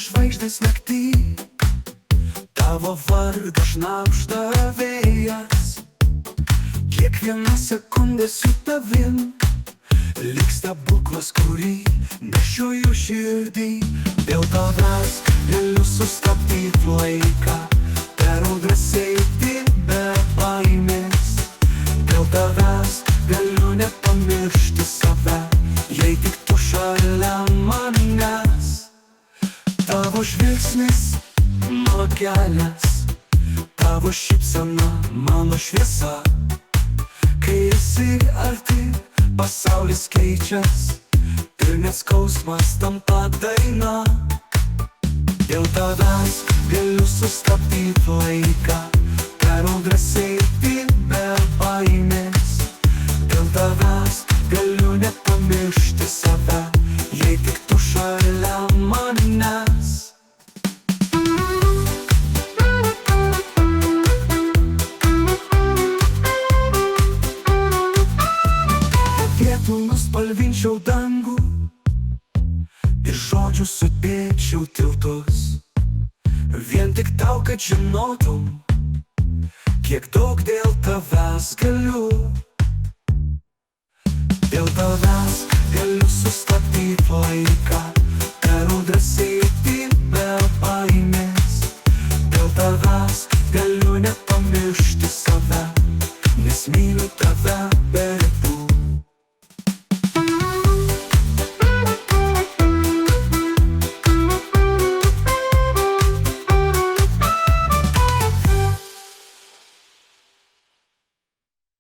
žvaigždės naktį, tavo vardą šnabžda vėjas. Kiekviena sekundė su tavim lyg stebuklas, kurį nešioju širdį. Dėl tavęs galiu sustabdyti laiką, per audras eiti be baimės. Dėl tavęs galiu nepamiršti save, jei tik tu šalia manęs. Tavo žvilgsnis mano kelias, tavo šypsena mano šviesa. Kai esi arti, pasaulis keičias ir net skausmas tampa daina. Dėl tavęs galiu sustabdyti laiką, per audras eiti be baimės. Dėl tavęs galiu nepamiršti save, jei tik tu šalia manęs. Vietų nuspalvinčiau dangų ir žodžių sudėčiau tiltus, vien tik tau, kad žinotum, kiek daug dėl tavęs galiu. Dėl tavęs galiu sustabdyti laiką,